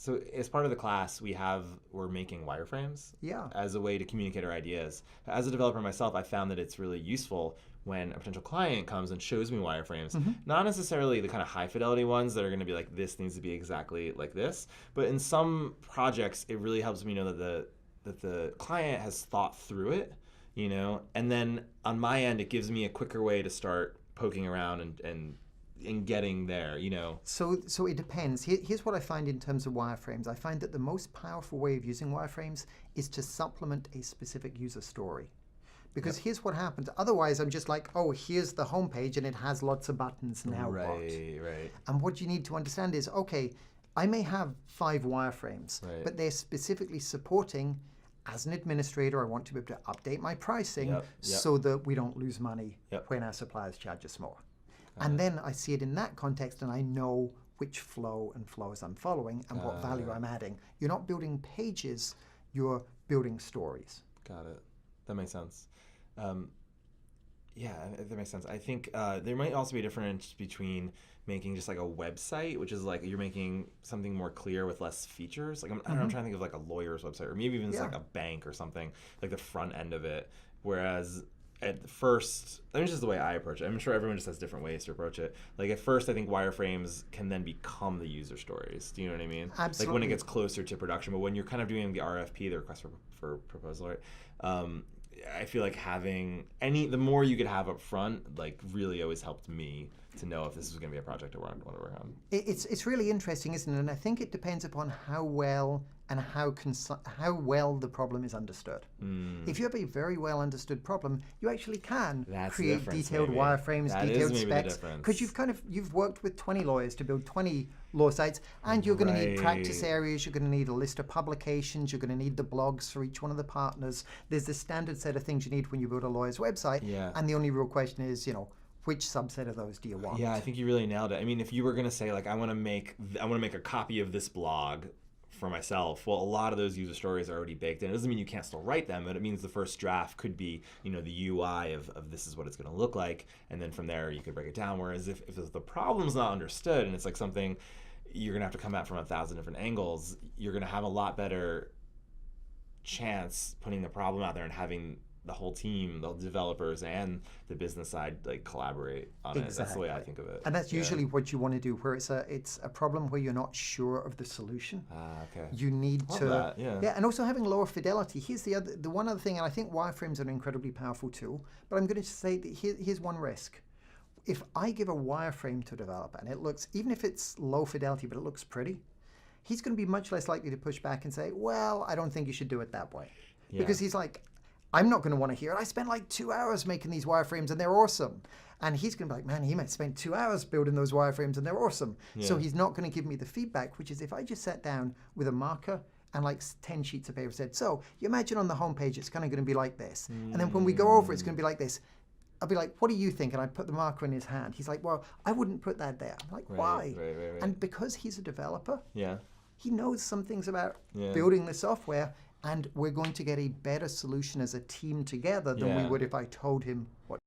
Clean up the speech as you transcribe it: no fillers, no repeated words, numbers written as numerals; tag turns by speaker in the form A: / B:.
A: So as part of the class, we're making wireframes
B: Yeah.
A: as a way to communicate our ideas. As a developer myself, I found that it's really useful when a potential client comes and shows me wireframes, not necessarily the kind of high fidelity ones that are going to be like, this needs to be exactly like this, but in some projects, it really helps me know that the client has thought through it, and then on my end, it gives me a quicker way to start poking around and getting there.
B: So it depends. Here's what I find in terms of wireframes. I find that the most powerful way of using wireframes is to supplement a specific user story. Because here's what happens. Otherwise, I'm just like, oh, here's the homepage and it has lots of buttons. Now what?
A: Right.
B: And what you need to understand is, okay, I may have 5 wireframes,
A: Right.
B: but they're specifically supporting, as an administrator, I want to be able to update my pricing so that we don't lose money when our suppliers charge us more. And then I see it in that context and I know which flow and flows I'm following and what value I'm adding. You're not building pages, you're building stories.
A: Got it. That makes sense. Yeah, that makes sense. I think there might also be a difference between making just like a website, which is like you're making something more clear with less features. Like I'm trying to think of like a lawyer's website, or maybe even just like a bank or something, like the front end of it. Whereas at first, I mean, it's just the way I approach it. I'm sure everyone just has different ways to approach it. Like at first, I think wireframes can then become the user stories. Do you know what I mean?
B: Absolutely.
A: Like when it gets closer to production, but when you're kind of doing the RFP, the request for proposal, right? I feel like having the more you could have up front, like really always helped me to know if this is going to be a project I want to work on.
B: It's really interesting, isn't it? And I think it depends upon how well and how well the problem is understood. If you have a very well understood problem, you actually can create detailed wireframes, detailed specs, because you've worked with 20 lawyers to build 20 law sites, and you're going to need practice areas, you're going to need a list of publications, you're going to need the blogs for each one of the partners. There's a standard set of things you need when you build a lawyer's website, and the only real question is, which subset of those do you want?
A: Yeah, I think you really nailed it. I mean, if you were going to say like, I want to make a copy of this blog for myself, well, a lot of those user stories are already baked in. It doesn't mean you can't still write them, but it means the first draft could be, the UI of this is what it's going to look like, and then from there you could break it down. Whereas if the problem's not understood and it's like something you're going to have to come at from 1,000 different angles, you're going to have a lot better chance putting the problem out there and having the whole team, the developers and the business side, like collaborate on it. That's the way I think of it.
B: And that's usually what you want to do, where it's a problem where you're not sure of the solution.
A: Okay.
B: You need to,
A: that,
B: and also having lower fidelity. Here's the one other thing, and I think wireframes are an incredibly powerful tool. But I'm going to say that here's one risk. If I give a wireframe to a developer and it looks, even if it's low fidelity, but it looks pretty, he's going to be much less likely to push back and say, well, I don't think you should do it that way, because he's like, I'm not going to want to hear it. I spent like 2 hours making these wireframes and they're awesome. And he's going to be like, man, he might spend 2 hours building those wireframes and they're awesome. So he's not going to give me the feedback, which is if I just sat down with a marker and like 10 sheets of paper said, so you imagine on the homepage, it's kind of going to be like this. And then when we go over, it's going to be like this. I'll be like, what do you think? And I'd put the marker in his hand. He's like, well, I wouldn't put that there. I'm like, why?
A: Right.
B: And because he's a developer,
A: he
B: knows some things about building the software. And we're going to get a better solution as a team together than we would if I told him what